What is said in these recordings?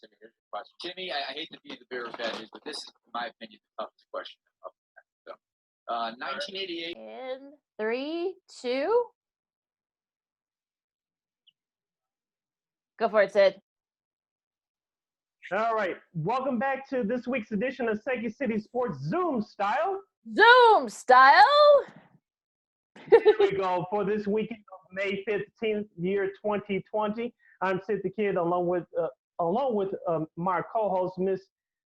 Timmy, here's your question. Timmy, I hate to be the bearer of bad news, but this is, in my opinion, the toughest question. So, 1988. In 3, 2. Go for it, Sid. All right. Welcome back to this week's edition of Second City Sports Zoom Style. Zoom Style. Here we go for this weekend of May 15th, year 2020. I'm Sid the Kid, along with my co-host, Miss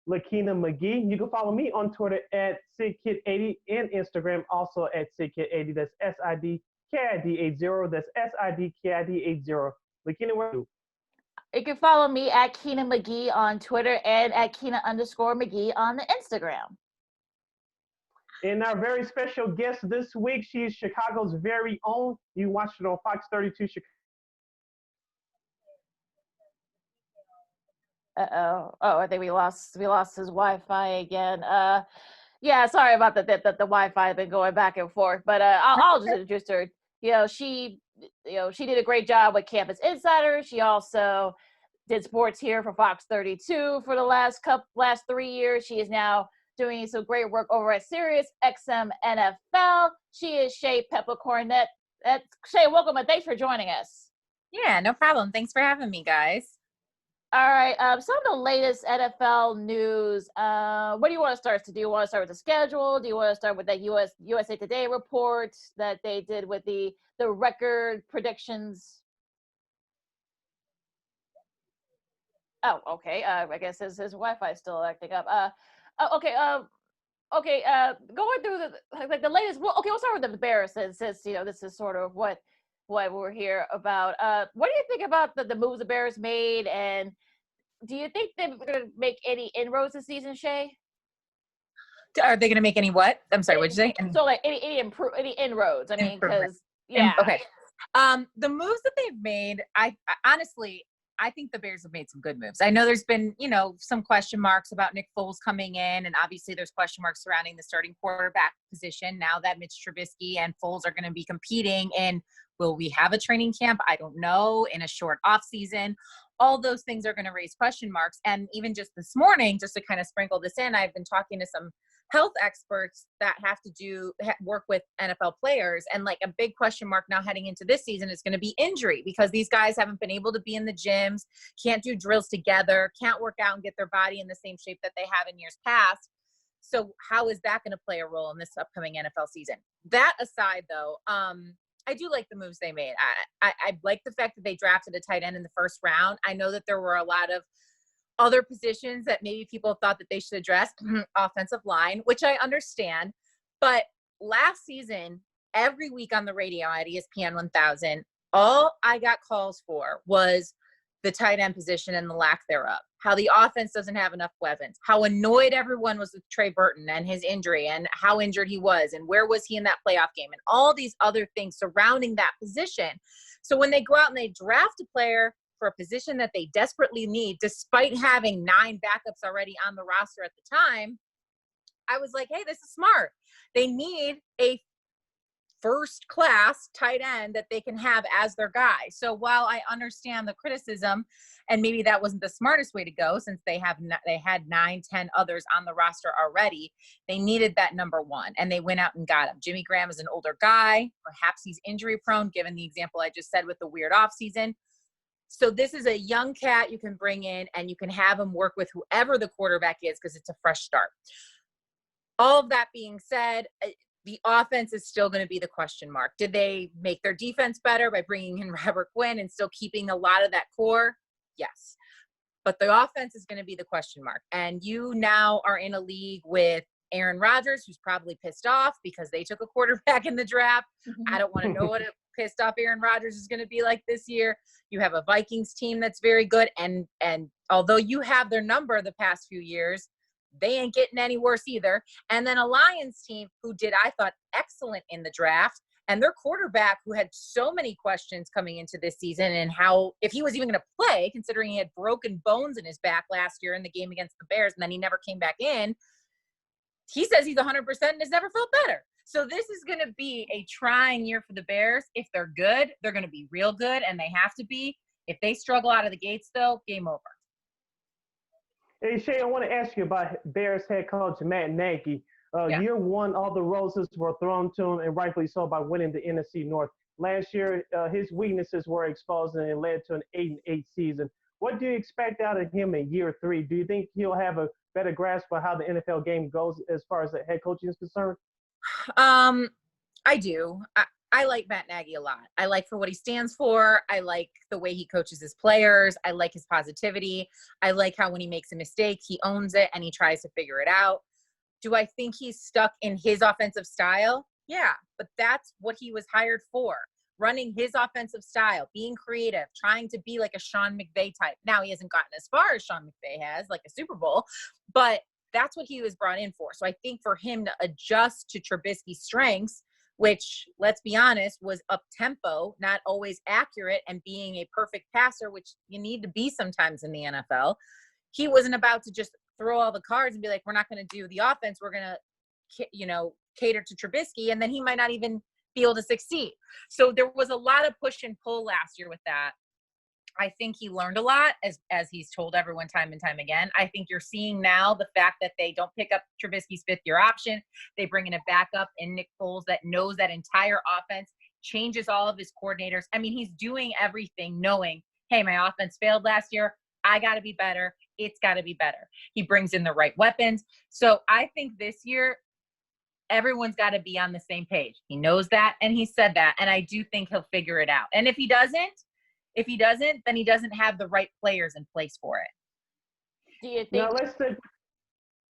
Lakeena McGee. You can follow me on Twitter at SidKid80 and Instagram also at SidKid80. That's SIDKID80. That's SIDKID80. Lakeena, where are you? You can follow me at Keena McGee on Twitter and at Keena_McGee on the Instagram. And our very special guest this week, she is Chicago's very own. You watched it on Fox 32 Chicago. Oh, I think we lost his Wi-Fi again. Yeah, sorry about the Wi-Fi has been going back and forth, but I'll just introduce her. She did a great job with Campus Insider. She also did sports here for Fox 32 for the last 3 years. She is now doing some great work over at SiriusXM NFL. She is Shae Peppler Cornette. Shae, welcome and thanks for joining us. Yeah, no problem. Thanks for having me, guys. All right, some of the latest NFL news. What do you want to start? Do you want to start with the schedule? Do you want to start with that USA Today report that they did with the record predictions? Oh, okay. I guess his Wi-Fi is still acting up. Okay. Going through the latest. Well, okay, we'll start with the Bears since this is sort of what we're here about. What do you think about the moves the Bears made, and do you think they're going to make any inroads this season, Shae? Are they going to make any what? I'm sorry, what'd you say? So like any inroads? I mean, because yeah. Okay. The moves that they've made, I honestly, I think the Bears have made some good moves. I know there's been, some question marks about Nick Foles coming in, and obviously there's question marks surrounding the starting quarterback position now that Mitch Trubisky and Foles are going to be competing in. Will we have a training camp? I don't know. In a short off season, all those things are going to raise question marks. And even just this morning, just to kind of sprinkle this in, I've been talking to some health experts that have to work with NFL players. And like a big question mark now heading into this season is going to be injury, because these guys haven't been able to be in the gyms, can't do drills together, can't work out and get their body in the same shape that they have in years past. So how is that going to play a role in this upcoming NFL season? That aside, though, I do like the moves they made. I like the fact that they drafted a tight end in the first round. I know that there were a lot of other positions that maybe people thought that they should address, offensive line, which I understand. But last season, every week on the radio at ESPN 1000, all I got calls for was the tight end position and the lack thereof, how the offense doesn't have enough weapons, how annoyed everyone was with Trey Burton and his injury and how injured he was and where was he in that playoff game and all these other things surrounding that position. So when they go out and they draft a player for a position that they desperately need, despite having 9 backups already on the roster at the time, I was like, hey, this is smart. They need a first class tight end that they can have as their guy. So while I understand the criticism and maybe that wasn't the smartest way to go, since they had 9-10 others on the roster already, they needed that number one and they went out and got him. Jimmy Graham is an older guy. Perhaps he's injury prone, given the example I just said with the weird offseason. So this is a young cat you can bring in and you can have him work with whoever the quarterback is, because it's a fresh start. All of that being said, the offense is still going to be the question mark. Did they make their defense better by bringing in Robert Quinn and still keeping a lot of that core? Yes. But the offense is going to be the question mark. And you now are in a league with Aaron Rodgers, who's probably pissed off because they took a quarterback in the draft. I don't want to know what a pissed off Aaron Rodgers is going to be like this year. You have a Vikings team that's very good. And although you have their number the past few years, they ain't getting any worse either. And then a Lions team who did, I thought, excellent in the draft. And their quarterback, who had so many questions coming into this season and how, if he was even going to play, considering he had broken bones in his back last year in the game against the Bears, and then he never came back in. He says he's 100% and has never felt better. So this is going to be a trying year for the Bears. If they're good, they're going to be real good, and they have to be. If they struggle out of the gates, though, game over. Hey, Shae, I want to ask you about Bears head coach Matt Nagy. Yeah. Year one, all the roses were thrown to him, and rightfully so, by winning the NFC North. Last year, his weaknesses were exposed, and it led to an 8-8 season. What do you expect out of him in year three? Do you think he'll have a better grasp for how the NFL game goes as far as the head coaching is concerned? I do. I like Matt Nagy a lot. I like for what he stands for. I like the way he coaches his players. I like his positivity. I like how when he makes a mistake, he owns it and he tries to figure it out. Do I think he's stuck in his offensive style? Yeah, but that's what he was hired for. Running his offensive style, being creative, trying to be like a Sean McVay type. Now he hasn't gotten as far as Sean McVay has, like a Super Bowl, but that's what he was brought in for. So I think for him to adjust to Trubisky's strengths, which, let's be honest, was up-tempo, not always accurate, and being a perfect passer, which you need to be sometimes in the NFL. He wasn't about to just throw all the cards and be like, we're not going to do the offense. We're going to, cater to Trubisky, and then he might not even be able to succeed. So there was a lot of push and pull last year with that. I think he learned a lot, as he's told everyone time and time again. I think you're seeing now the fact that they don't pick up Trubisky's fifth-year option. They bring in a backup in Nick Foles that knows that entire offense, changes all of his coordinators. I mean, he's doing everything knowing, hey, my offense failed last year. I got to be better. It's got to be better. He brings in the right weapons. So I think this year, everyone's got to be on the same page. He knows that, and he said that, and I do think he'll figure it out. And if he doesn't, then he doesn't have the right players in place for it. Do you think? Now let's say.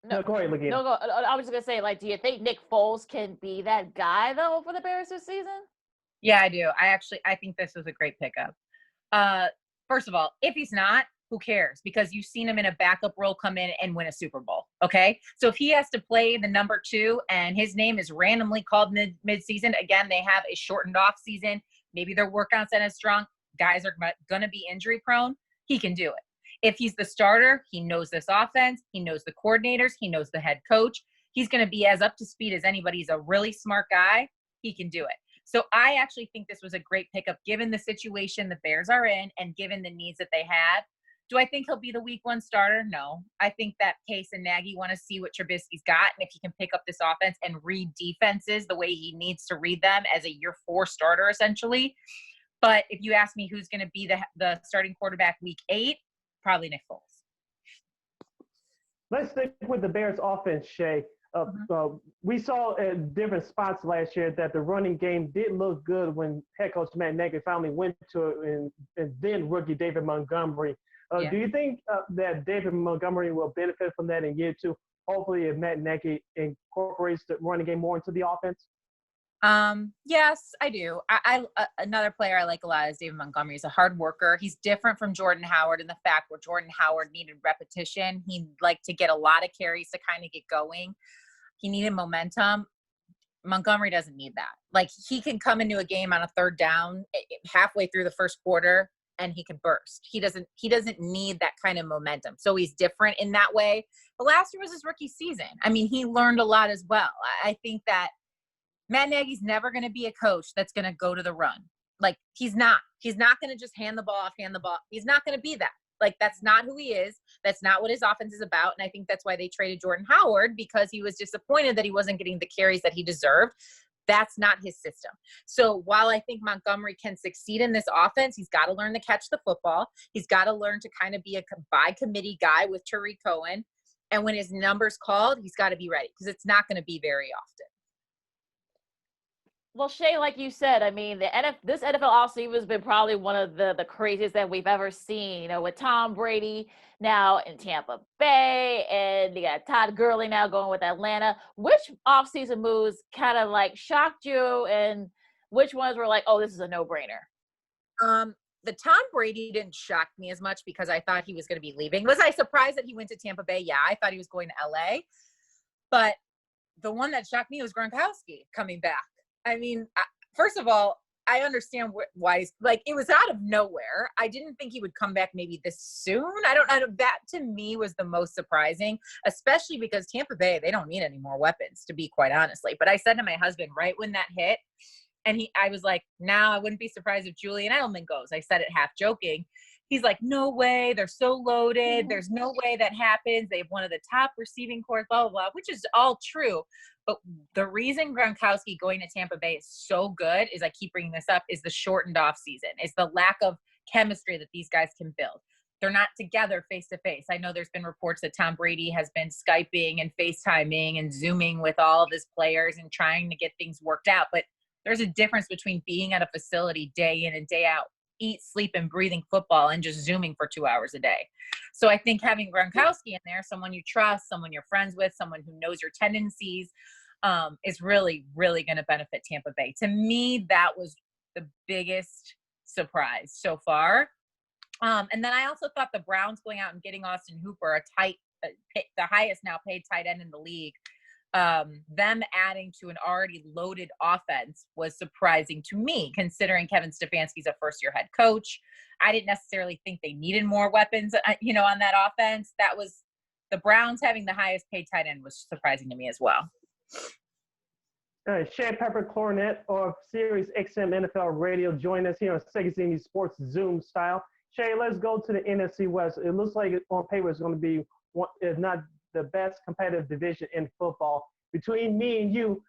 No, go ahead, Lakeena. No, go. I was just gonna say, like, do you think Nick Foles can be that guy though for the Bears this season? Yeah, I do. I think this was a great pickup. First of all, if he's not, who cares? Because you've seen him in a backup role come in and win a Super Bowl. Okay. So if he has to play the number 2 and his name is randomly called mid-season, again, they have a shortened off season. Maybe their workouts aren't as strong. Guys are going to be injury prone. He can do it. If he's the starter, he knows this offense. He knows the coordinators. He knows the head coach. He's going to be as up to speed as anybody. He's a really smart guy. He can do it. So I actually think this was a great pickup given the situation the Bears are in and given the needs that they had. Do I think he'll be the week 1 starter? No. I think that Pace and Nagy want to see what Trubisky's got, and if he can pick up this offense and read defenses the way he needs to read them as a year 4 starter, essentially. But if you ask me who's going to be the starting quarterback week 8, probably Nick Foles. Let's stick with the Bears offense, Shae. We saw at different spots last year that the running game did look good when head coach Matt Nagy finally went to it, and then rookie David Montgomery. Do you think that David Montgomery will benefit from that in year 2? Hopefully, if Matt Nagy incorporates the running game more into the offense? Yes, I do. Another player I like a lot is David Montgomery. He's a hard worker. He's different from Jordan Howard in the fact where Jordan Howard needed repetition. He'd like to get a lot of carries to kind of get going. He needed momentum. Montgomery doesn't need that. Like, he can come into a game on a 3rd down halfway through the first quarter and he can burst. He doesn't need that kind of momentum. So he's different in that way. But last year was his rookie season. I mean, he learned a lot as well. I think that Matt Nagy's never going to be a coach that's going to go to the run. Like, he's not going to just hand the ball off. He's not going to be that. Like, that's not who he is. That's not what his offense is about. And I think that's why they traded Jordan Howard, because he was disappointed that he wasn't getting the carries that he deserved. That's not his system. So while I think Montgomery can succeed in this offense, he's got to learn to catch the football. He's got to learn to kind of be a by committee guy with Tariq Cohen. And when his number's called, he's got to be ready, because it's not going to be very often. Well, Shae, like you said, I mean, this NFL offseason has been probably one of the craziest that we've ever seen. With Tom Brady now in Tampa Bay, and you got Todd Gurley now going with Atlanta. Which offseason moves kind of like shocked you, and which ones were like, oh, this is a no-brainer? The Tom Brady didn't shock me as much because I thought he was going to be leaving. Was I surprised that he went to Tampa Bay? Yeah, I thought he was going to LA. But the one that shocked me was Gronkowski coming back. I mean, first of all, I understand why he's like, it was out of nowhere. I didn't think he would come back maybe this soon. I don't, that to me was the most surprising, especially because Tampa Bay, they don't need any more weapons, to be quite honestly. But I said to my husband right when that hit, and I was like, now I wouldn't be surprised if Julian Edelman goes. I said it half joking. He's like, no way. They're so loaded. There's no way that happens. They have one of the top receiving corps, blah, blah, blah, which is all true. But the reason Gronkowski going to Tampa Bay is so good is, I keep bringing this up, is the shortened off season. It's the lack of chemistry that these guys can build. They're not together face to face. I know there's been reports that Tom Brady has been Skyping and FaceTiming and Zooming with all of his players and trying to get things worked out. But there's a difference between being at a facility day in and day out, eat, sleep, and breathing football, and just Zooming for 2 hours a day. So I think having Gronkowski in there, someone you trust, someone you're friends with, someone who knows your tendencies, is really, really going to benefit Tampa Bay. To me, that was the biggest surprise so far. And then I also thought the Browns going out and getting Austin Hooper, the highest now paid tight end in the league, them adding to an already loaded offense was surprising to me, considering Kevin Stefanski's a first-year head coach. I didn't necessarily think they needed more weapons, on that offense. That was the Browns having the highest paid tight end was surprising to me as well. Shae Peppler Cornette of SiriusXM NFL Radio join us here on Second City Sports Zoom style. Shae, let's go to the NFC West. It looks like on paper it's going to be one, if not the best competitive division in football. Between me and you,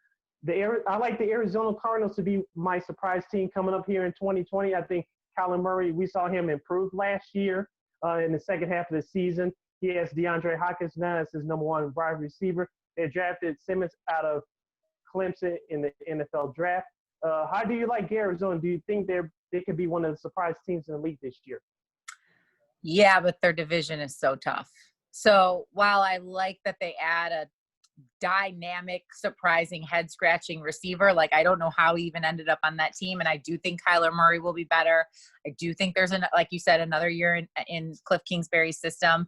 I like the Arizona Cardinals to be my surprise team coming up here in 2020. I think Kyler Murray, we saw him improve last year in the second half of the season. He has DeAndre Hopkins now as his number one wide receiver. They drafted Simmons out of Clemson in the NFL draft. How do you like Arizona? Do you think they could be one of the surprise teams in the league this year? Yeah, but their division is so tough. So while I like that they add a dynamic, surprising, head-scratching receiver, like I don't know how he even ended up on that team, and I do think Kyler Murray will be better. I do think there's, like you said, another year in Cliff Kingsbury's system.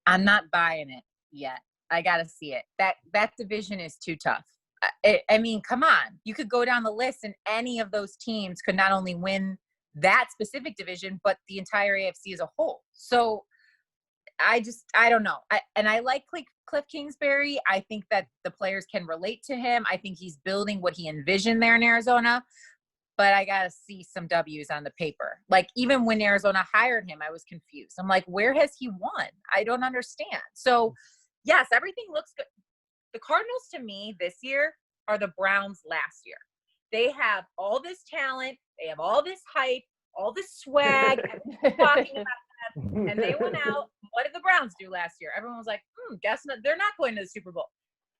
I'm not buying it yet. I got to see it. That division is too tough. I mean, come on. You could go down the list, and any of those teams could not only win that specific division, but the entire AFC as a whole. So I don't know. I like Cliff Kingsbury. I think that the players can relate to him. I think he's building what he envisioned there in Arizona, but I got to see some W's on the paper. Like, even when Arizona hired him, I was confused. I'm like, where has he won? I don't understand. So yes, everything looks good. The Cardinals, to me, this year are the Browns last year. They have all this talent. They have all this hype, all this swag. Everyone's talking about them. And they went out. What did the Browns do last year? Everyone was like, guess not. They're not going to the Super Bowl.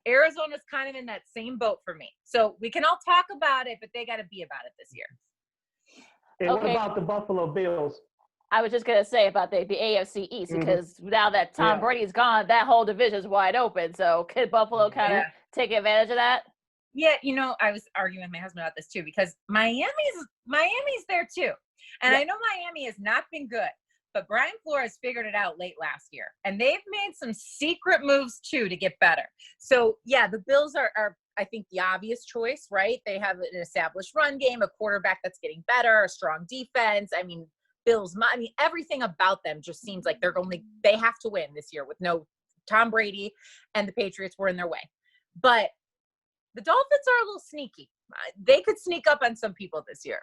Arizona's kind of in that same boat for me. So we can all talk about it, but they got to be about it this year. And what about the Buffalo Bills? I was just going to say about the AFC East, because now that Tom Brady's gone, that whole division is wide open. So could Buffalo kind of take advantage of that? Yeah, I was arguing with my husband about this too, because Miami's there too. And I know Miami has not been good, but Brian Flores figured it out late last year. And they've made some secret moves too to get better. So yeah, the Bills are I think the obvious choice, right? They have an established run game, a quarterback that's getting better, a strong defense. I mean, everything about them just seems like they have to win this year with no Tom Brady, and the Patriots were in their way. But the Dolphins are a little sneaky. They could sneak up on some people this year.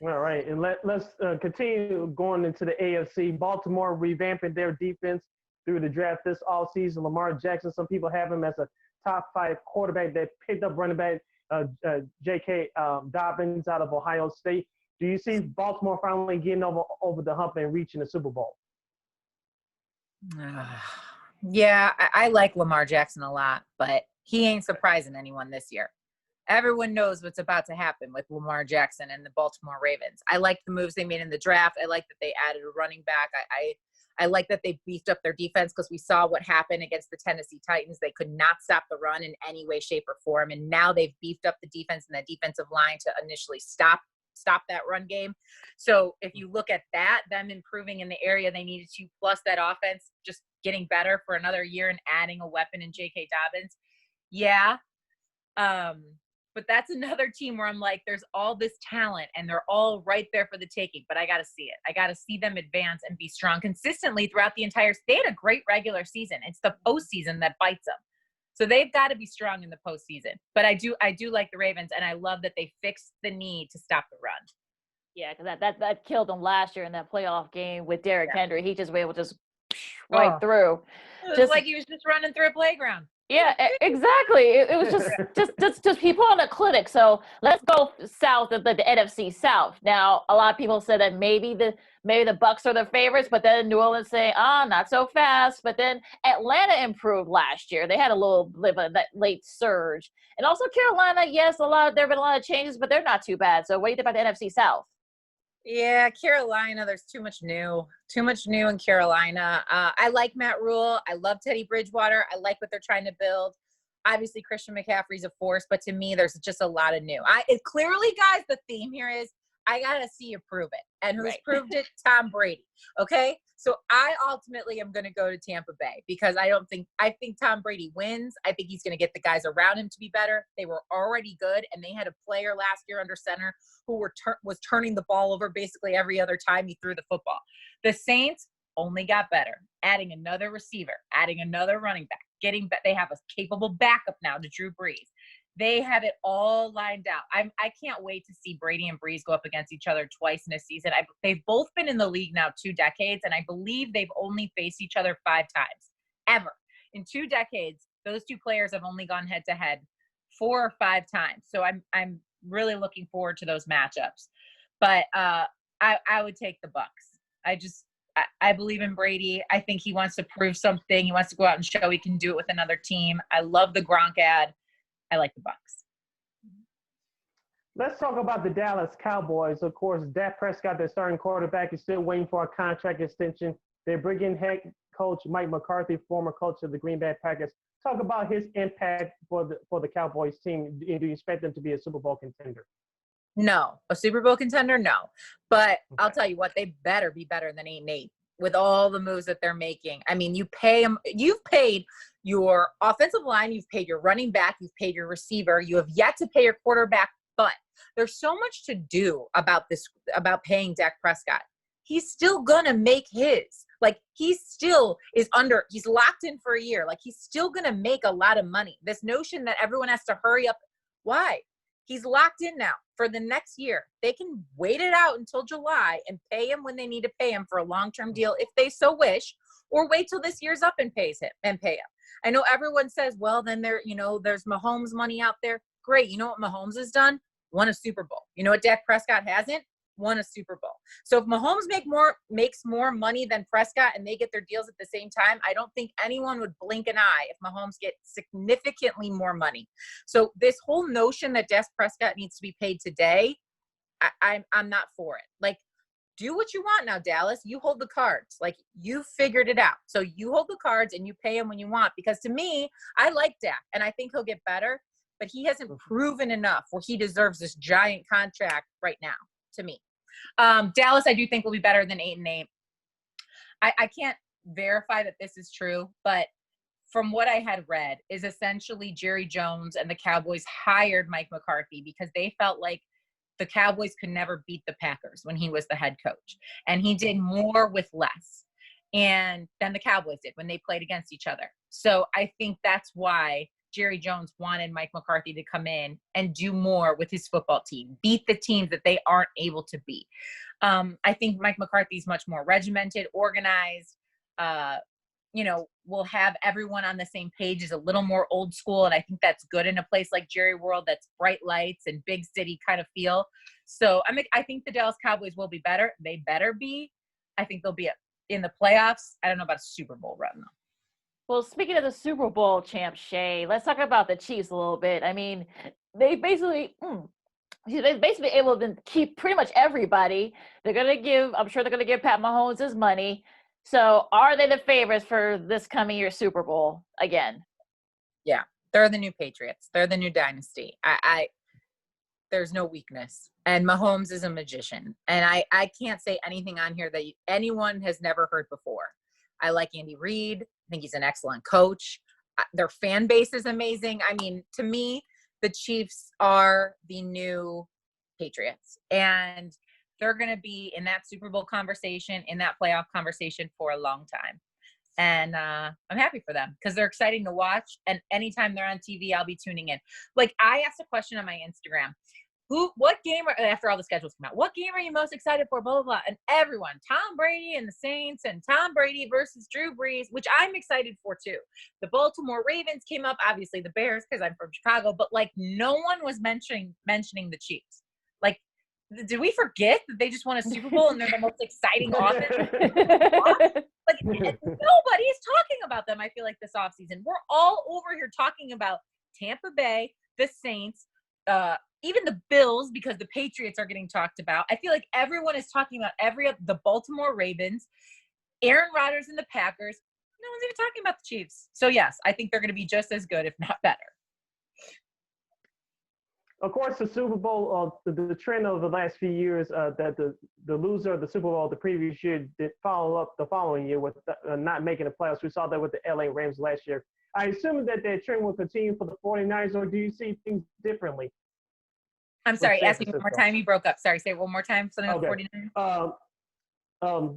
All right, and let's continue going into the AFC. Baltimore revamping their defense through the draft this offseason. Lamar Jackson, some people have him as a top 5 quarterback. They picked up running back J.K. Dobbins out of Ohio State. Do you see Baltimore finally getting over the hump and reaching the Super Bowl? Yeah, I like Lamar Jackson a lot, but he ain't surprising anyone this year. Everyone knows what's about to happen with Lamar Jackson and the Baltimore Ravens. I like the moves they made in the draft. I like that they added a running back. I like that they beefed up their defense, because we saw what happened against the Tennessee Titans. They could not stop the run in any way, shape, or form. And now they've beefed up the defense and the defensive line to initially stop that run game. So if you look at that, them improving in the area they needed to, plus that offense just getting better for another year and adding a weapon in J.K. Dobbins. Yeah. But that's another team where I'm like, there's all this talent and they're all right there for the taking, but I got to see it. I got to see them advance and be strong consistently throughout the entire – they had a great regular season. It's the postseason that bites them. So they've got to be strong in the postseason. But I do like the Ravens, and I love that they fixed the need to stop the run. Yeah, because that killed him last year in that playoff game with Derrick Henry. He just was able to just right through. It was like he was just running through a playground. Yeah, exactly. It was just people on the clinic. So let's go south of the NFC South. Now, a lot of people said that maybe the Bucks are the favorites, but then New Orleans say, not so fast. But then Atlanta improved last year. They had a little bit of that late surge. And also Carolina, yes, there have been a lot of changes, but they're not too bad. So what do you think about the NFC South? Yeah, Carolina, there's too much new in Carolina. I like Matt Rule. I love Teddy Bridgewater. I like what they're trying to build. Obviously, Christian McCaffrey's a force, but to me, there's just a lot of new. Clearly, guys, the theme here is I got to see you prove it. And who's proved it? Tom Brady. Okay? So I ultimately am going to go to Tampa Bay because I think Tom Brady wins. I think he's going to get the guys around him to be better. They were already good, and they had a player last year under center who was turning the ball over basically every other time he threw the football. The Saints only got better, adding another receiver, adding another running back, they have a capable backup now to Drew Brees. They have it all lined out. I can't wait to see Brady and Brees go up against each other twice in a season. They've both been in the league now 2 decades, and I believe they've only faced each other 5 times, ever. In 2 decades, those 2 players have only gone head-to-head 4 or 5 times. So I'm really looking forward to those matchups. But I would take the Bucks. I believe in Brady. I think he wants to prove something. He wants to go out and show he can do it with another team. I love the Gronk ad. I like the Bucks. Let's talk about the Dallas Cowboys. Of course, Dak Prescott, their starting quarterback, is still waiting for a contract extension. They're bringing head coach Mike McCarthy, former coach of the Green Bay Packers. Talk about his impact for the Cowboys team. Do you expect them to be a Super Bowl contender? No. A Super Bowl contender? No. But I'll tell you what, they better be better than 8-8 with all the moves that they're making. I mean, you've paid your offensive line, you've paid your running back, you've paid your receiver, you have yet to pay your quarterback, but there's so much to do about paying Dak Prescott. He's still gonna make his. Like, he's locked in for a year. Like, he's still gonna make a lot of money. This notion that everyone has to hurry up, why? He's locked in now for the next year. They can wait it out until July and pay him when they need to pay him for a long-term deal if they so wish, or wait till this year's up and pay him. I know everyone says, well, then there's Mahomes money out there. Great. You know what Mahomes has done? Won a Super Bowl. You know what Dak Prescott hasn't? Won a Super Bowl. So if Mahomes makes more money than Prescott and they get their deals at the same time, I don't think anyone would blink an eye if Mahomes gets significantly more money. So this whole notion that Dak Prescott needs to be paid today, I'm not for it. Like, do what you want now, Dallas. You hold the cards. Like, you figured it out. So you hold the cards and you pay him when you want. Because to me, I like Dak and I think he'll get better, but he hasn't proven enough where he deserves this giant contract right now, to me. Dallas, I do think will be better than 8-8. I can't verify that this is true, but from what I had read is essentially Jerry Jones and the Cowboys hired Mike McCarthy because they felt like the Cowboys could never beat the Packers when he was the head coach. And he did more with less than the Cowboys did when they played against each other. So I think that's why Jerry Jones wanted Mike McCarthy to come in and do more with his football team, beat the teams that they aren't able to beat. I think Mike McCarthy is much more regimented, organized, will have everyone on the same page, is a little more old school. And I think that's good in a place like Jerry World that's bright lights and big city kind of feel. So I think the Dallas Cowboys will be better. They better be. I think they'll be in the playoffs. I don't know about a Super Bowl run, though. Well, speaking of the Super Bowl champ, Shae, let's talk about the Chiefs a little bit. I mean, they basically able to keep pretty much everybody. I'm sure they're going to give Pat Mahomes his money. So are they the favorites for this coming year Super Bowl again? Yeah, they're the new Patriots. They're the new dynasty. There's no weakness. And Mahomes is a magician. And I can't say anything on here that anyone has never heard before. I like Andy Reid. I think he's an excellent coach. Their fan base is amazing. I mean, to me, the Chiefs are the new Patriots. And they're going to be in that Super Bowl conversation, in that playoff conversation for a long time. And I'm happy for them because they're exciting to watch. And anytime they're on TV, I'll be tuning in. Like, I asked a question on my Instagram. what game after all the schedules come out, what game are you most excited for? Blah, blah, blah. And everyone, Tom Brady and the Saints and Tom Brady versus Drew Brees, which I'm excited for too. The Baltimore Ravens came up, obviously the Bears, because I'm from Chicago, but like no one was mentioning the Chiefs. Like, did we forget that they just won a Super Bowl and they're the most exciting offense? Like, nobody's talking about them, I feel like, this offseason. We're all over here talking about Tampa Bay, the Saints, even the Bills, because the Patriots are getting talked about. I feel like everyone is talking about the Baltimore Ravens, Aaron Rodgers and the Packers. No one's even talking about the Chiefs. So, yes, I think they're going to be just as good, if not better. Of course, the Super Bowl, the trend of the last few years that the loser of the Super Bowl the previous year did follow up the following year with not making the playoffs. We saw that with the LA Rams last year. I assume that trend will continue for the 49ers, or do you see things differently? I'm sorry, ask me one more time. You broke up. Sorry, say it one more time. Something with 49ers.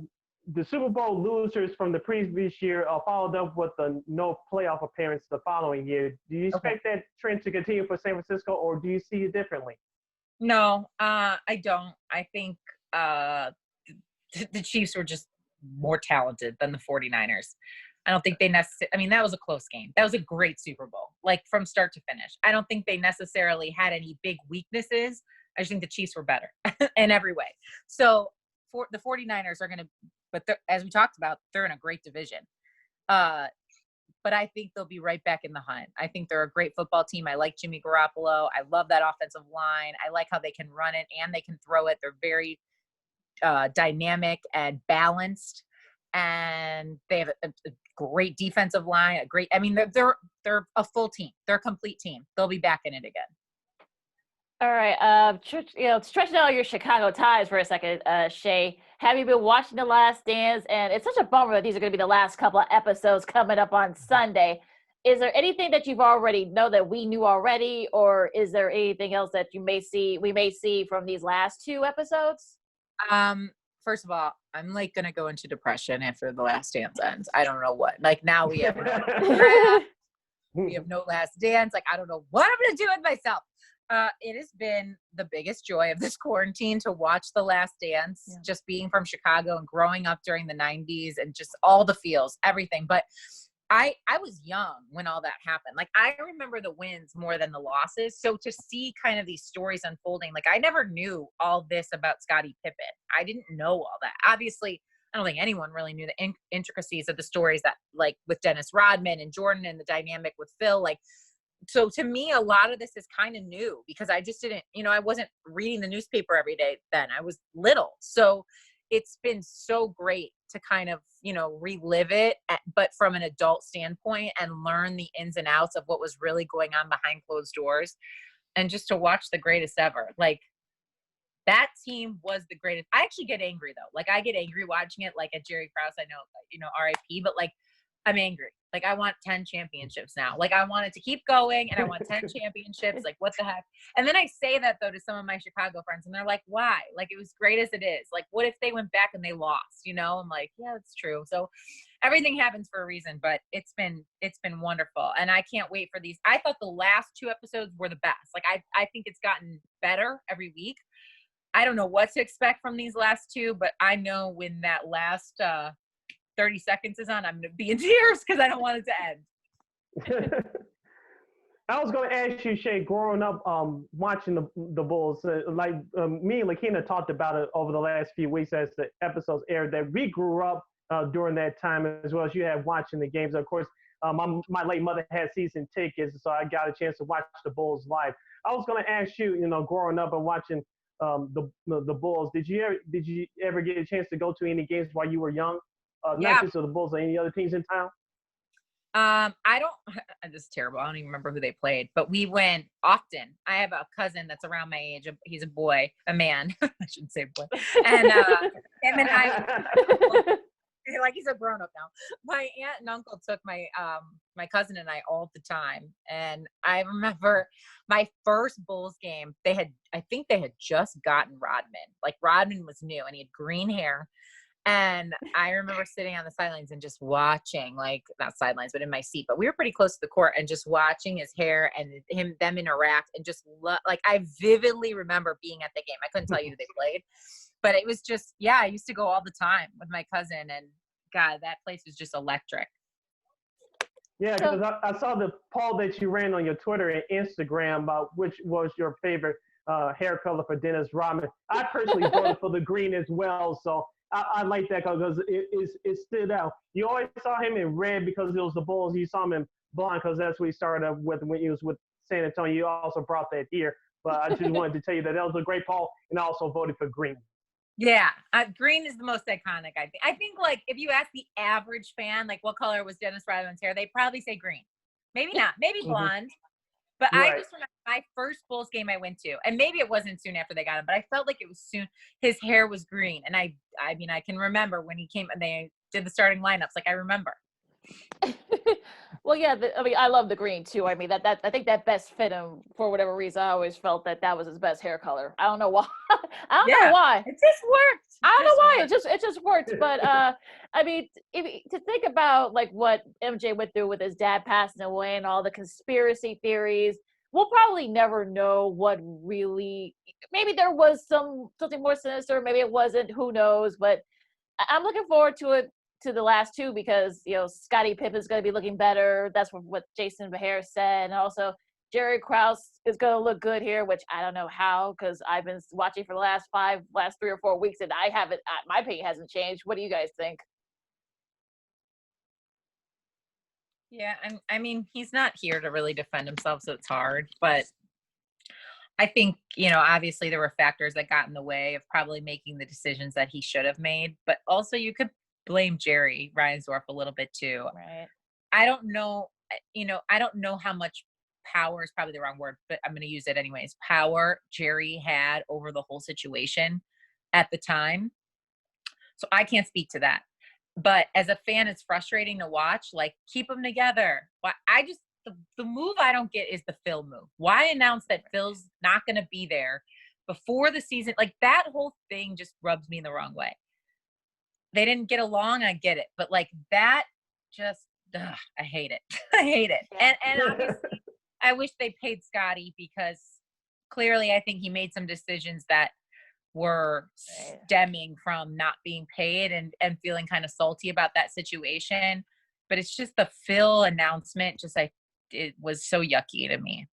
The Super Bowl losers from the previous year followed up with the no playoff appearance the following year. Do you expect that trend to continue for San Francisco, or do you see it differently? No, I don't. I think the Chiefs were just more talented than the 49ers. I don't think they necessarily – I mean, that was a close game. That was a great Super Bowl, like from start to finish. I don't think they necessarily had any big weaknesses. I just think the Chiefs were better in every way. So for the 49ers are going to – but as we talked about, they're in a great division. But I think they'll be right back in the hunt. I think they're a great football team. I like Jimmy Garoppolo. I love that offensive line. I like how they can run it and they can throw it. They're very dynamic and balanced. And they have a great defensive line. They're a full team. They're a complete team. They'll be back in it again. All right. Stretching out your Chicago ties for a second, Shae. Have you been watching The Last Dance? And it's such a bummer that these are going to be the last couple of episodes coming up on Sunday. Is there anything that you've already know that we knew already, or is there anything else that we may see from these last two episodes? First of all, I'm like going to go into depression after The Last Dance ends. I don't know what. Like now we have no Last Dance. Like I don't know what I'm going to do with myself. It has been the biggest joy of this quarantine to watch The Last Dance, just being from Chicago and growing up during the 90s and just all the feels, everything. But I was young when all that happened. Like I remember the wins more than the losses. So to see kind of these stories unfolding, like I never knew all this about Scottie Pippen. I didn't know all that. Obviously, I don't think anyone really knew the intricacies of the stories that like with Dennis Rodman and Jordan and the dynamic with Phil, like, so to me, a lot of this is kind of new because I just didn't, I wasn't reading the newspaper every day then. I was little. So it's been so great to kind of, relive it, but from an adult standpoint and learn the ins and outs of what was really going on behind closed doors and just to watch the greatest ever. Like that team was the greatest. I actually get angry though. Like I get angry watching it like at Jerry Krause. I know, RIP, but like I'm angry. Like I want 10 championships now. Like I want it to keep going and I want 10 championships. Like what the heck? And then I say that though to some of my Chicago friends and they're like, why? Like it was great as it is. Like what if they went back and they lost, I'm like, yeah, that's true. So everything happens for a reason, but it's been wonderful. And I can't wait for these. I thought the last two episodes were the best. Like I think it's gotten better every week. I don't know what to expect from these last two, but I know when that last, 30 seconds is on, I'm going to be in tears because I don't want it to end. I was going to ask you, Shae, growing up watching the Bulls, me and Lakeena talked about it over the last few weeks as the episodes aired, that we grew up during that time as well as you had watching the games. Of course, my late mother had season tickets, so I got a chance to watch the Bulls live. I was going to ask you, growing up and watching the Bulls, did you ever get a chance to go to any games while you were young? Not just of the Bulls or any other teams in town? This is terrible. I don't even remember who they played, but we went often. I have a cousin that's around my age. He's a man. I shouldn't say boy. And him and I, like he's a grown up now. My aunt and uncle took my cousin and I all the time. And I remember my first Bulls game, I think they had just gotten Rodman. Like Rodman was new and he had green hair. And I remember sitting on the sidelines and just watching, like not sidelines, but in my seat. But we were pretty close to the court and just watching his hair and them interact and just like I vividly remember being at the game. I couldn't tell you who they played, but it was just I used to go all the time with my cousin, and God, that place was just electric. Yeah, because I saw the poll that you ran on your Twitter and Instagram about which was your favorite hair color for Dennis Rodman. I personally voted for the green as well, so I like that because it stood out. You always saw him in red because it was the Bulls. You saw him in blonde because that's what he started with when he was with San Antonio. You also brought that here, but I just wanted to tell you that was a great poll, and I also voted for green. Yeah, green is the most iconic, I think. I think, like, if you ask the average fan, like, what color was Dennis Rodman's hair, they'd probably say green. Maybe not. Maybe blonde. But right. I just remember my first Bulls game I went to, and maybe it wasn't soon after they got him, but I felt like it was soon. His hair was green. And I mean, I can remember when he came and they did the starting lineups. Like, I remember. Well, yeah, I mean, I love the green too. I mean, that I think that best fit him for whatever reason. I always felt that was his best hair color. I don't know why. I don't know why. It just worked. I don't know why. It just worked. But I mean, to think about like what MJ went through with his dad passing away and all the conspiracy theories, we'll probably never know what really. Maybe there was something more sinister. Maybe it wasn't. Who knows? But I'm looking forward to it. To the last two because Scottie Pippen's going to be looking better. That's what Jason Behair said, and also Jerry Krause is going to look good here, which I don't know how because I've been watching for the last 3 or 4 weeks and I haven't. My opinion hasn't changed. What do you guys think? Yeah, I mean he's not here to really defend himself, so it's hard. But I think obviously there were factors that got in the way of probably making the decisions that he should have made. But also you could blame Jerry Reinsdorf a little bit too. Right. I don't know, I don't know how much power is probably the wrong word, but I'm going to use it anyways. Power Jerry had over the whole situation at the time. So I can't speak to that. But as a fan, it's frustrating to watch. Like, keep them together. But the move I don't get is the Phil move. Why announce that Phil's not going to be there before the season? Like, that whole thing just rubs me in the wrong way. They didn't get along. I get it. But like that just, I hate it. I hate it. And obviously I wish they paid Scottie because clearly I think he made some decisions that were stemming from not being paid and feeling kind of salty about that situation. But it's just the Phil announcement, it was so yucky to me.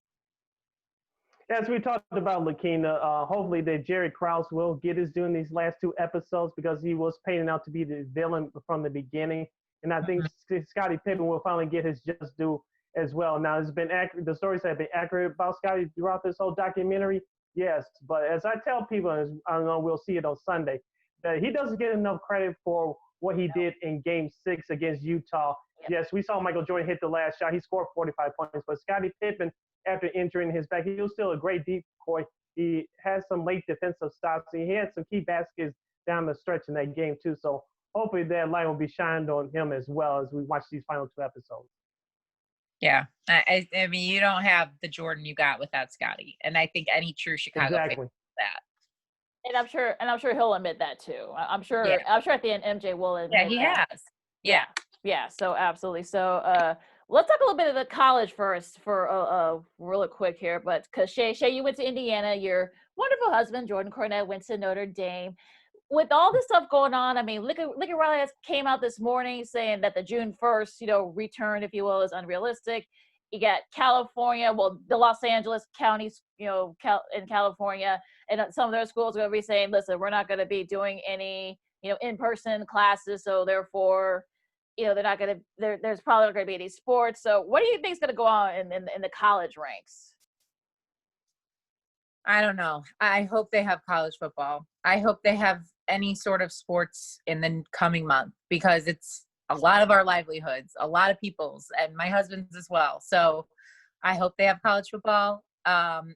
As we talked about Lakeena, hopefully that Jerry Krause will get his due in these last 2 episodes because he was painted out to be the villain from the beginning. And I think Scottie Pippen will finally get his just due as well. Now, it's been accurate. The stories have been accurate about Scottie throughout this whole documentary. Yes, but as I tell people, I know we'll see it on Sunday, that he doesn't get enough credit for what he did in Game 6 against Utah. Yes, we saw Michael Jordan hit the last shot. He scored 45 points, but Scottie Pippen, after injuring his back, he was still a great decoy. He had some late defensive stops. He had some key baskets down the stretch in that game, too. So hopefully that light will be shined on him as well as we watch these final 2 episodes. Yeah. I mean, you don't have the Jordan you got without Scottie. And I think any true Chicago fan knows that. And I'm sure he'll admit that too. I'm sure at the end MJ will admit that. Yeah, he has. Yeah. Yeah, so absolutely. So let's talk a little bit of the college first for real quick here. But because Shae, you went to Indiana. Your wonderful husband, Jordan Cornette, went to Notre Dame. With all this stuff going on, I mean, Lincoln Riley came out this morning saying that the June 1st, return, if you will, is unrealistic. You got California, well, the Los Angeles counties, in California, and some of their schools are going to be saying, listen, we're not going to be doing any, in-person classes. So therefore, they're not going to, there's probably not going to be any sports. So what do you think is going to go on in the college ranks? I don't know. I hope they have college football. I hope they have any sort of sports in the coming month because it's a lot of our livelihoods, a lot of people's, and my husband's as well. So I hope they have college football.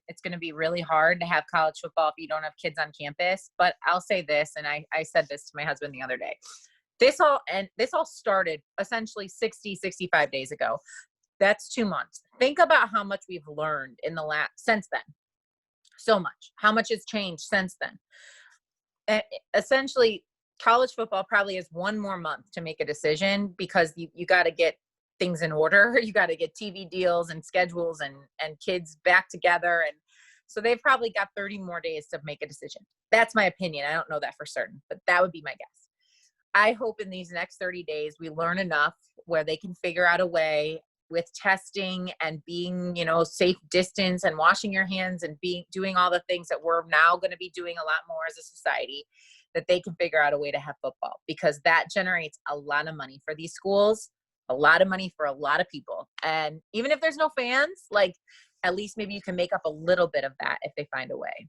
It's going to be really hard to have college football if you don't have kids on campus. But I'll say this, and I said this to my husband the other day. This all started essentially 65 days ago. That's 2 months. Think about how much we've learned since then. So much. How much has changed since then? Essentially, college football probably has one more month to make a decision because you got to get things in order. You got to get TV deals and schedules and kids back together. And so they've probably got 30 more days to make a decision. That's my opinion. I don't know that for certain, but that would be my guess. I hope in these next 30 days, we learn enough where they can figure out a way with testing and being, safe distance and washing your hands and doing all the things that we're now going to be doing a lot more as a society, that they can figure out a way to have football, because that generates a lot of money for these schools, a lot of money for a lot of people. And even if there's no fans, like, at least maybe you can make up a little bit of that if they find a way.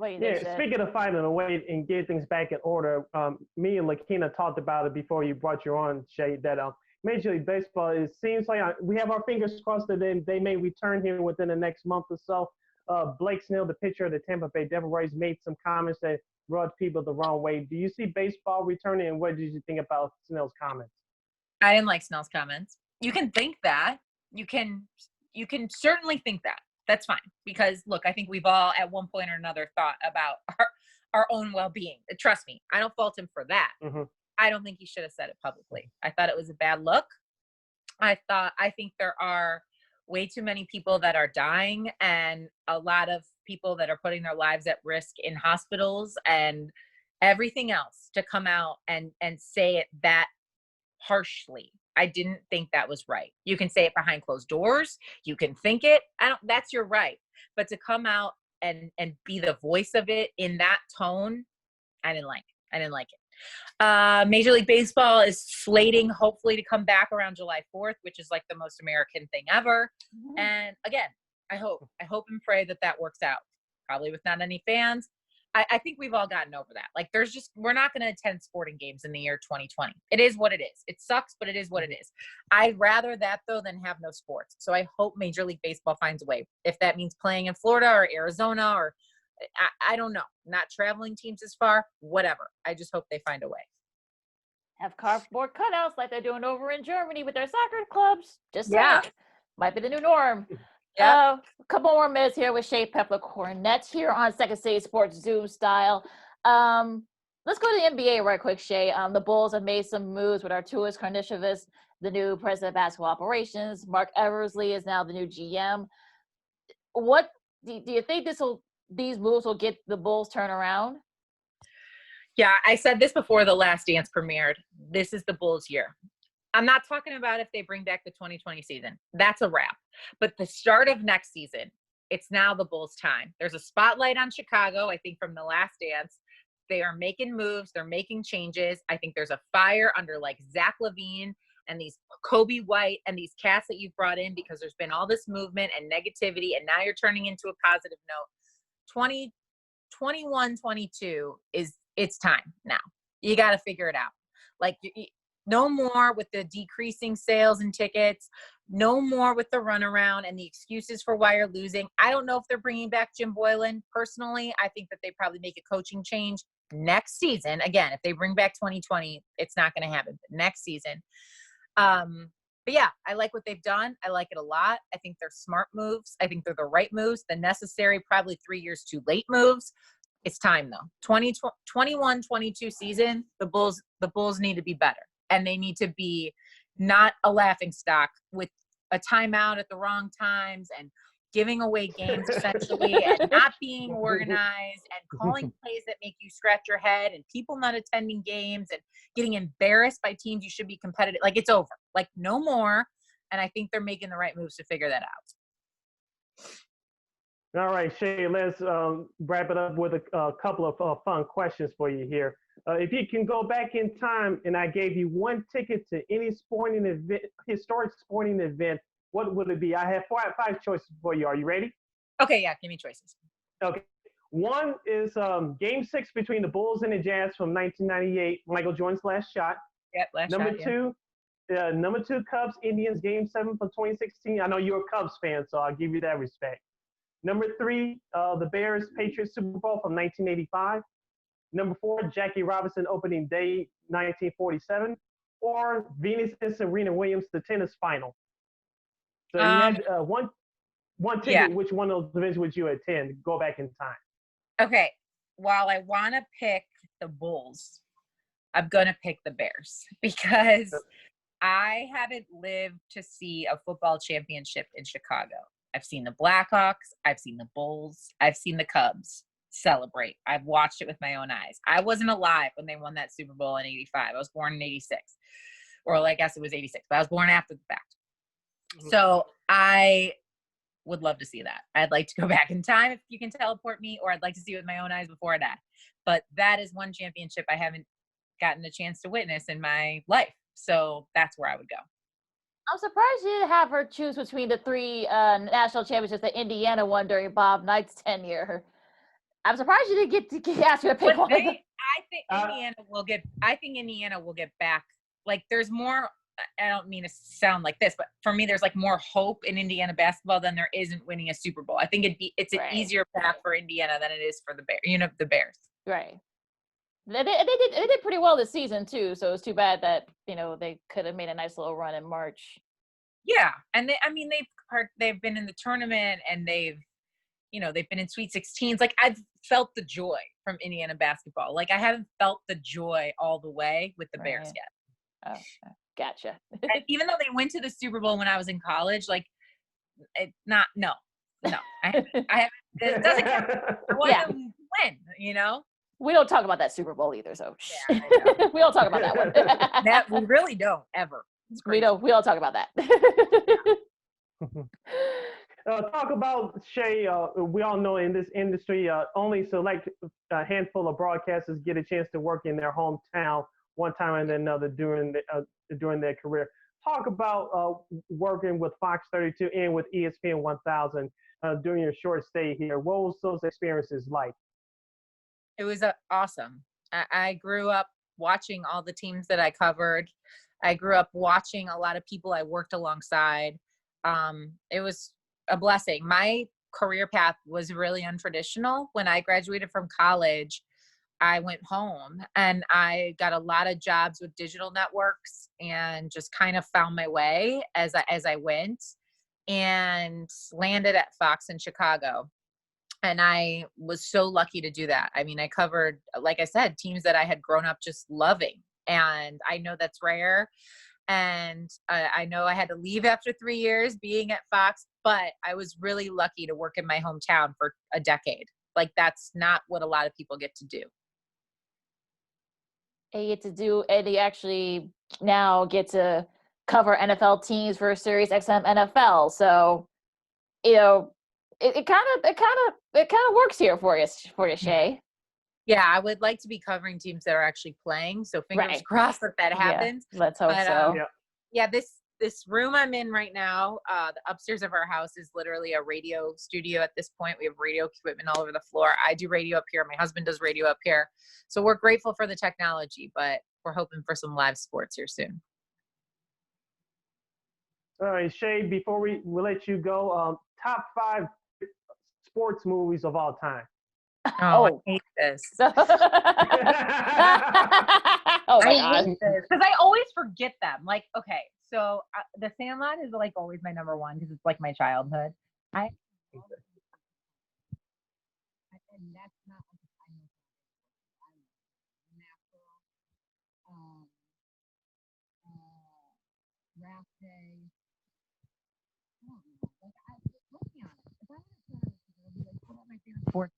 Speaking of finding a way and get things back in order, me and Lakeena talked about it before you brought you on, Shae, that Major League Baseball, it seems like we have our fingers crossed that they may return here within the next month or so. Blake Snell, the pitcher of the Tampa Bay Devil Rays, made some comments that rubbed people the wrong way. Do you see baseball returning, and what did you think about Snell's comments? I didn't like Snell's comments. You can think that. You can certainly think that. That's fine. Because, look, I think we've all at one point or another thought about our own well-being. Trust me, I don't fault him for that. Mm-hmm. I don't think he should have said it publicly. I thought it was a bad look. I think there are way too many people that are dying and a lot of people that are putting their lives at risk in hospitals and everything else to come out and say it that harshly. I didn't think that was right. You can say it behind closed doors. You can think it. That's your right. But to come out and be the voice of it in that tone, I didn't like it. Major League Baseball is slating, hopefully, to come back around July 4th, which is like the most American thing ever. Mm-hmm. And again, I hope and pray that works out. Probably with not any fans. I think we've all gotten over that. Like, we're not going to attend sporting games in the year 2020. It is what it is. It sucks, but it is what it is. I'd rather that, though, than have no sports. So I hope Major League Baseball finds a way. If that means playing in Florida or Arizona or I don't know, not traveling teams as far, whatever. I just hope they find a way. Have cardboard cutouts like they're doing over in Germany with their soccer clubs. Just saying. Might be the new norm. A couple more minutes here with Shae Peppler Cornette here on Second City Sports Zoom style. Let's go to the NBA right quick, Shae. The Bulls have made some moves with Arturas Karnisovas, the new president of basketball operations. Mark Eversley is now the new GM. What do you think these moves will get the Bulls turned around? Yeah, I said this before the Last Dance premiered. This is the Bulls' year. I'm not talking about if they bring back the 2020 season. That's a wrap. But the start of next season, it's now the Bulls' time. There's a spotlight on Chicago, I think, from the Last Dance. They are making moves. They're making changes. I think there's a fire under like Zach LaVine and these Kobe White and these cats that you've brought in because there's been all this movement and negativity, and now you're turning into a positive note. 2021, 22 it's time now. You got to figure it out. Like, no more with the decreasing sales and tickets. No more with the runaround and the excuses for why you're losing. I don't know if they're bringing back Jim Boylan. Personally, I think that they probably make a coaching change next season. Again, if they bring back 2020, it's not going to happen. But next season. But yeah, I like what they've done. I like it a lot. I think they're smart moves. I think they're the right moves, the necessary, probably 3 years too late moves. It's time though. 21-22 season, the Bulls need to be better. And they need to be not a laughingstock with a timeout at the wrong times and giving away games essentially and not being organized and calling plays that make you scratch your head and people not attending games and getting embarrassed by teams you should be competitive. Like, it's over. Like, no more. And I think they're making the right moves to figure that out. All right, Shae, let's wrap it up with a couple of fun questions for you here. If you can go back in time and I gave you one ticket to any sporting event, historic sporting event, what would it be? I have five choices for you. Are you ready? Okay, yeah, give me choices. Okay. One is Game 6 between the Bulls and the Jazz from 1998, Michael Jordan's last shot. Yep, last shot. Number two, Cubs Indians Game 7 from 2016. I know you're a Cubs fan, so I'll give you that respect. Number 3, the Bears Patriots Super Bowl from 1985. Number 4, Jackie Robinson Opening Day 1947. Or Venus and Serena Williams, the tennis final. So you had one ticket. Yeah. Which one of those events would you attend? Go back in time. Okay. While I want to pick the Bulls, I'm going to pick the Bears because I haven't lived to see a football championship in Chicago. I've seen the Blackhawks. I've seen the Bulls. I've seen the Cubs celebrate. I've watched it with my own eyes. I wasn't alive when they won that Super Bowl in 85. I was born in 86. Or I guess it was 86, but I was born after the fact. Mm-hmm. So I would love to see that. I'd like to go back in time if you can teleport me, or I'd like to see it with my own eyes before I die. But that is one championship I haven't gotten a chance to witness in my life. So that's where I would go. I'm surprised you didn't have her choose between the three national championships that Indiana won during Bob Knight's tenure. I'm surprised you didn't get to ask you to pick one of them. I think Indiana will get back. Like, there's more. I don't mean to sound like this, but for me, there's like more hope in Indiana basketball than there is in winning a Super Bowl. I think it's an easier path for Indiana than it is for the Bears. The Bears. Right. They did pretty well this season too. So it's too bad that they could have made a nice little run in March. Yeah, and they've been in the tournament and they've been in Sweet 16s. Like, I've felt the joy from Indiana basketball. Like, I haven't felt the joy all the way with the Bears yet. Oh, gotcha. And even though they went to the Super Bowl when I was in college, like, no. I haven't. It doesn't count. I want them to win, We don't talk about that Super Bowl either, so yeah, I know. we don't talk about that one. We really don't ever. We don't talk about that. Talk about Shae. We all know in this industry, only select a handful of broadcasters get a chance to work in their hometown one time and another during their career. Talk about working with Fox 32 and with ESPN 1000 during your short stay here. What was those experiences like? It was awesome. I grew up watching all the teams that I covered. I grew up watching a lot of people I worked alongside. It was a blessing. My career path was really untraditional. When I graduated from college, I went home and I got a lot of jobs with digital networks and just kind of found my way as I went, and landed at Fox in Chicago. And I was so lucky to do that. I mean, I covered, like I said, teams that I had grown up just loving. And I know that's rare. And I know I had to leave after 3 years being at Fox, but I was really lucky to work in my hometown for a decade. Like, that's not what a lot of people get to do. And you actually now get to cover NFL teams for SiriusXM NFL. So, it kind of works here for you, Shae. Yeah, I would like to be covering teams that are actually playing. So fingers crossed that happens. Yeah, let's hope so. Yeah, this room I'm in right now, the upstairs of our house is literally a radio studio at this point. We have radio equipment all over the floor. I do radio up here. My husband does radio up here. So we're grateful for the technology, but we're hoping for some live sports here soon. All right, Shae, before we let you go, top 5 sports movies of all time. Oh, I hate this. Oh my God. Because I always forget them. Like, okay, so The Sandlot is like always my number one because it's like my childhood. And that's not like a time Draft Day. I don't know. Like, let's be honest. If I want to turn it, be like, what are my favorite sports?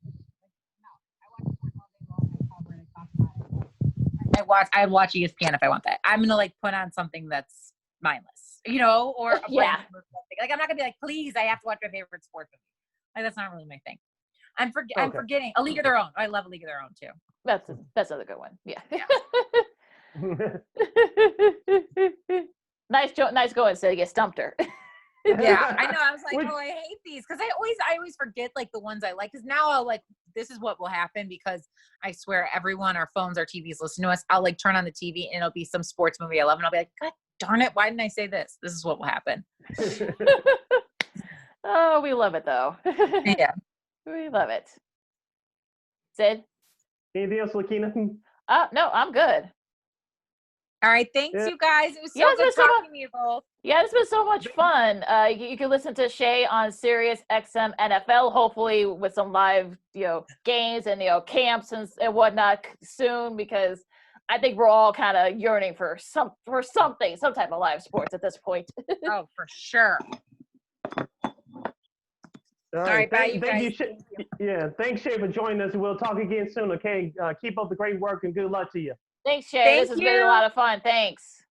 I watch ESPN if I want that. I'm gonna like put on something that's mindless, or a brand new something. Like, I'm not gonna be like, please, I have to watch my favorite sports movie. Like, that's not really my thing. I'm forgetting A League of Their Own. I love A League of Their Own too. That's another good one. Yeah. Nice going, so you get stumped her. Yeah, I know. I was like, I hate these because I always forget like the ones I like. Because now I'll like, this is what will happen because I swear everyone, our phones, our TVs listen to us. I'll like turn on the TV and it'll be some sports movie I love, and I'll be like, God darn it, why didn't I say this? This is what will happen. Oh, we love it though. Yeah, we love it. Sid? Anything else, Lakeena? No, I'm good. All right, thanks you guys. It was so good talking to you both. Yeah, it's been so much fun. You can listen to Shae on SiriusXM NFL, hopefully with some live, games and camps and whatnot soon, because I think we're all kind of yearning for something, some type of live sports at this point. Oh, for sure. All right, bye, you thank guys. you. Yeah, thanks, Shae, for joining us. We'll talk again soon, okay? Keep up the great work and good luck to you. Thanks, Shae. Thank This has been a you. lot of fun. Thanks.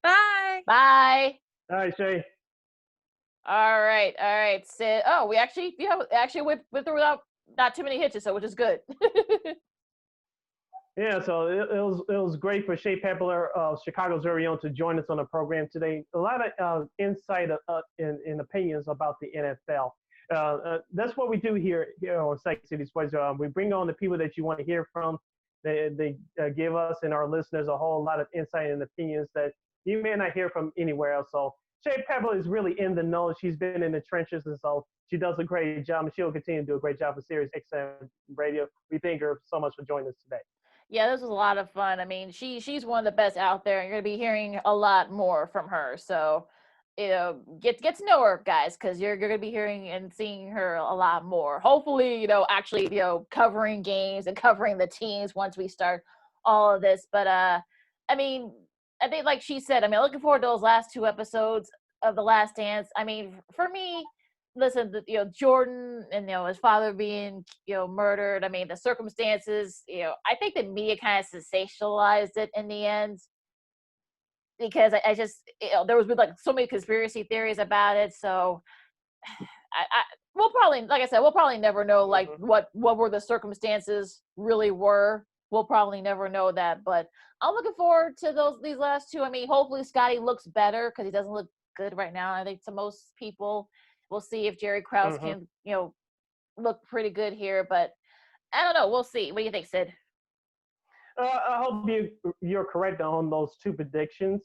Bye. Bye. All right, Shae. All right, Sid. Oh, we actually went through without not too many hitches, so which is good. Yeah, so it was great for Shae Peppler, Chicago's very own, to join us on the program today. A lot of insight and opinions about the NFL. That's what we do here on Second City Sports. We bring on the people that you want to hear from. They give us and our listeners a whole lot of insight and opinions that you may not hear from anywhere else. So Shae Peppler is really in the know. She's been in the trenches, and so she does a great job, and she'll continue to do a great job for SiriusXM Radio. We thank her so much for joining us today. Yeah, this was a lot of fun. I mean, she's one of the best out there, and you're gonna be hearing a lot more from her. So, get to know her, guys, because you're gonna be hearing and seeing her a lot more. Hopefully, actually, covering games and covering the teams once we start all of this. But I mean, I think like she said, I mean, looking forward to those last 2 episodes of The Last Dance. I mean, for me, listen, Jordan and his father being murdered. I mean, the circumstances. I think the media kind of sensationalized it in the end because I just there was like so many conspiracy theories about it. So we'll probably, like I said, we'll probably never know like what were the circumstances really were. We'll probably never know that, but I'm looking forward to these last 2. I mean, hopefully Scotty looks better because he doesn't look good right now. I think to most people. We'll see if Jerry Krause can, look pretty good here, but I don't know. We'll see. What do you think, Sid? I hope you're correct on those 2 predictions.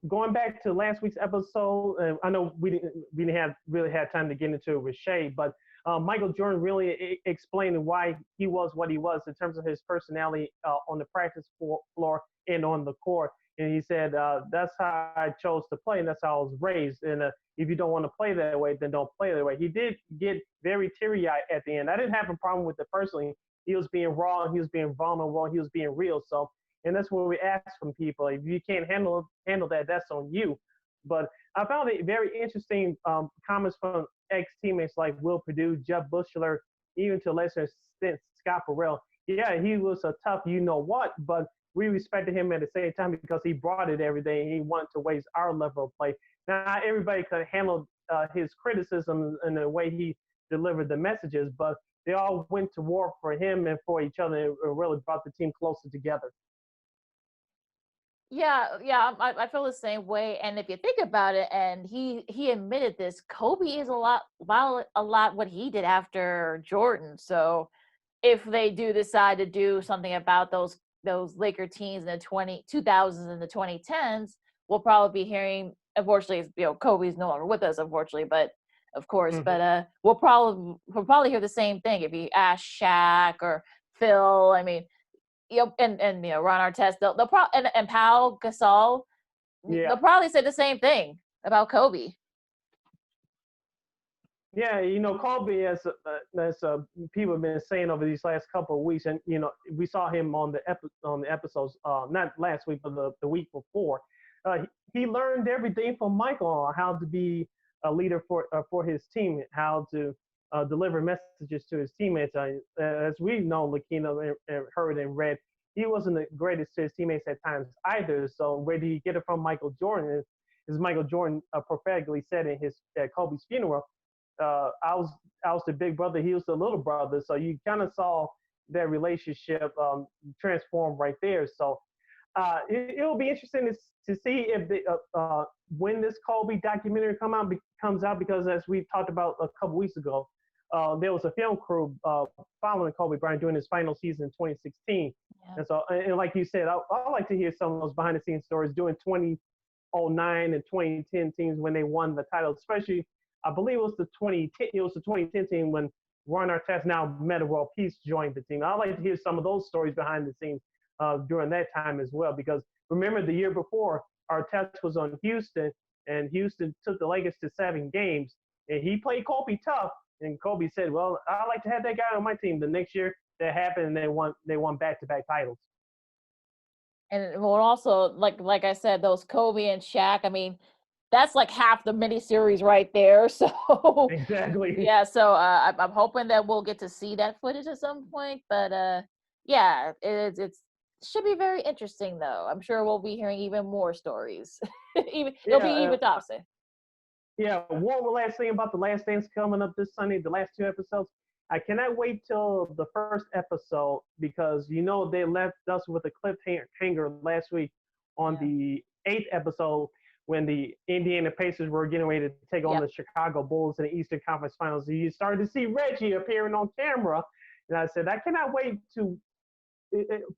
Going back to last week's episode, I know we didn't really have time to get into it with Shae, but Michael Jordan really explained why he was what he was in terms of his personality on the practice floor and on the court. And he said, that's how I chose to play, and that's how I was raised. And if you don't want to play that way, then don't play that way. He did get very teary-eyed at the end. I didn't have a problem with it personally. He was being raw, he was being vulnerable, he was being real. So, and that's what we ask from people. If you can't handle that, that's on you. But I found it very interesting comments from ex-teammates like Will Perdue, Jeff Bushler, even to a lesser extent, Scott Burrell. Yeah, he was a tough you-know-what, but we respected him at the same time because he brought it every day and he wanted to raise our level of play. Now, not everybody could handle his criticism and the way he delivered the messages, but they all went to war for him and for each other and really brought the team closer together. Yeah, I feel the same way. And if you think about it, and he admitted this, Kobe is a lot what he did after Jordan. So if they do decide to do something about those Laker teams in the 2000s and the 2010s, we'll probably be hearing, unfortunately, Kobe's no longer with us, unfortunately, but of course, but we'll probably hear the same thing if you ask Shaq or Phil. I mean, and Ron Artest, they'll probably and Pau Gasol, they'll probably say the same thing about Kobe. Yeah, Kobe, as people have been saying over these last couple of weeks, and we saw him on the episodes, not last week, but the week before. He learned everything from Michael on how to be a leader for his team, how to deliver messages to his teammates. As we know, Lakeena heard and read, he wasn't the greatest to his teammates at times either. So where did he get it from Michael Jordan? As Michael Jordan prophetically said in his Kobe's funeral, I was the big brother, he was the little brother. So you kind of saw their relationship transform right there. So it will be interesting to see if when this Kobe documentary comes out, because as we talked about a couple weeks ago, there was a film crew following Kobe Bryant during his final season in 2016. Yeah. And so, and like you said, I like to hear some of those behind the scenes stories during 2009 and 2010 teams when they won the title, especially I believe it was the 2010 team when Ron Artest, now Metta World Peace, joined the team. I like to hear some of those stories behind the scenes during that time as well, because remember the year before, Artest was on Houston, and Houston took the Lakers to 7 games, and he played Kobe tough, and Kobe said, well, I like to have that guy on my team. The next year that happened, and they won back-to-back titles. And we'll also, like I said, those Kobe and Shaq, I mean, that's like half the miniseries right there. So Exactly. yeah, so I'm hoping that we'll get to see that footage at some point. But yeah, it should be very interesting though. I'm sure we'll be hearing even more stories. It'll be even toxic. Yeah, one last thing about The Last Dance coming up this Sunday, the last 2 episodes. I cannot wait till the first episode because they left us with a cliffhanger last week on the 8th episode when the Indiana Pacers were getting ready to take on the Chicago Bulls in the Eastern Conference Finals. You started to see Reggie appearing on camera, and I said I cannot wait to.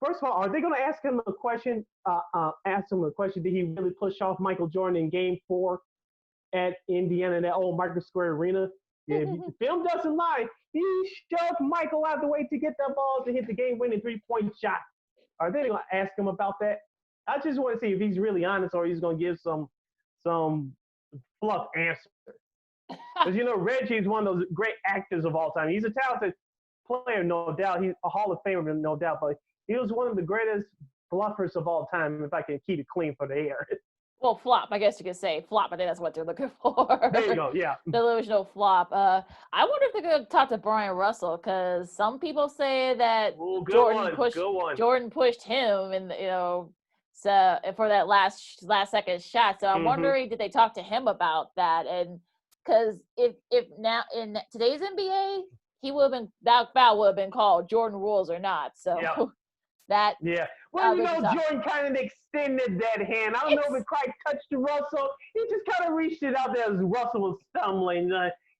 First of all, are they going to ask him a question? Did he really push off Michael Jordan in Game 4 at Indiana, that old Market Square Arena? Yeah, if the film doesn't lie, he shoved Michael out of the way to get that ball to hit the game-winning 3-point shot. Are they going to ask him about that? I just want to see if he's really honest or he's going to give some fluff answer. Because Reggie is one of those great actors of all time. He's a talented player, no doubt. He's a Hall of Famer, no doubt. But he was one of the greatest bluffers of all time, if I can keep it clean for the air. Well, flop, I guess you could say flop. I think that's what they're looking for. There you go. Yeah. Delusional flop. I wonder if they're going to talk to Brian Russell because some people say that Jordan pushed him, and so for that last second shot. So I'm wondering, did they talk to him about that? And because if now in today's NBA, he would have been that foul would have been called Jordan rules or not. So that Well, Jordan kind of extended that hand. I don't know if it quite touched Russell. He just kind of reached it out there as Russell was stumbling.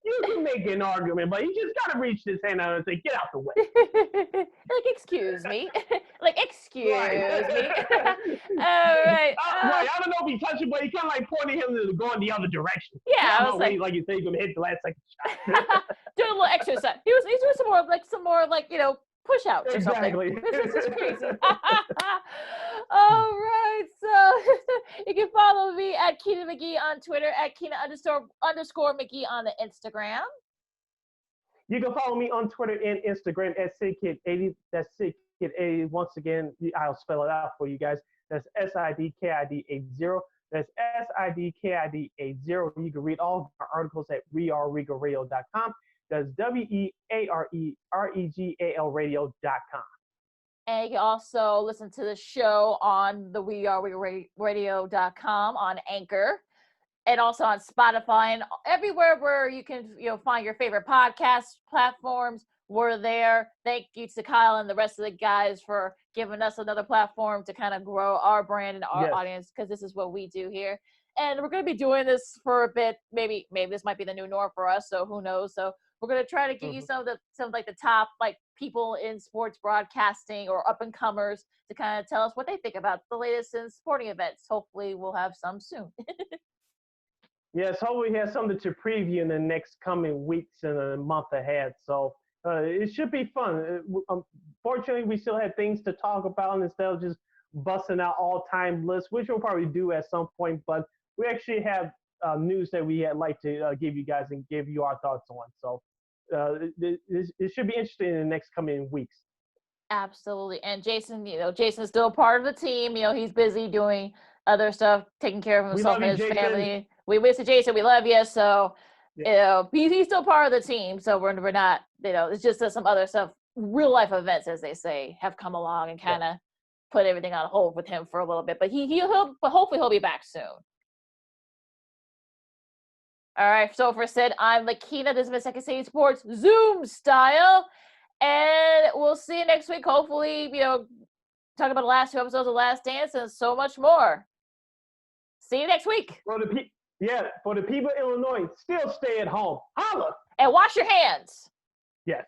You can make an argument, but he just got to reach his hand out and say, "Get out the way." Excuse me. Excuse me. All right. Right. I don't know if he touched it, but he kind of pointed him to go in the other direction. Yeah, I was like you say, he's gonna hit the last second shot. Doing a little exercise. He's doing some more push-outs or something. This is crazy. All right, so you can follow me at Keena McGee on Twitter, at Keena __ McGee on the Instagram. You can follow me on Twitter and Instagram at SidKid80. That's SidKid80. Once again, I'll spell it out for you guys. That's SIDKID80. That's SIDKID80. You can read all of our articles at WARR That's WEAREREGAL radio.com. And you can also listen to the show on the WeAreRadio.com on Anchor, and also on Spotify and everywhere where you can find your favorite podcast platforms. We're there. Thank you to Kyle and the rest of the guys for giving us another platform to kind of grow our brand and our audience, because this is what we do here. And we're going to be doing this for a bit. Maybe this might be the new norm for us, so who knows. So we're going to try to get you some of the top people in sports broadcasting or up and comers to kind of tell us what they think about the latest in sporting events. Hopefully we'll have some soon. Yes, hopefully we have something to preview in the next coming weeks and a month ahead. So it should be fun. Fortunately, we still have things to talk about instead of just busting out all-time lists, which we'll probably do at some point. But we actually have news that we like to give you guys and give you our thoughts on. So it should be interesting in the next coming weeks. Absolutely. And Jason, Jason's still part of the team. He's busy doing other stuff, taking care of himself and his family. We miss you, Jason. We love you. So, he's still part of the team. So we're not, it's just that some other stuff, real life events, as they say, have come along and kind of put everything on hold with him for a little bit. But hopefully he'll be back soon. All right, so for Sid, I'm Lakeena. This is my Second City Sports Zoom style. And we'll see you next week. Hopefully, talk about the last 2 episodes of Last Dance and so much more. See you next week. For the people of Illinois, still stay at home. Holla! And wash your hands. Yes.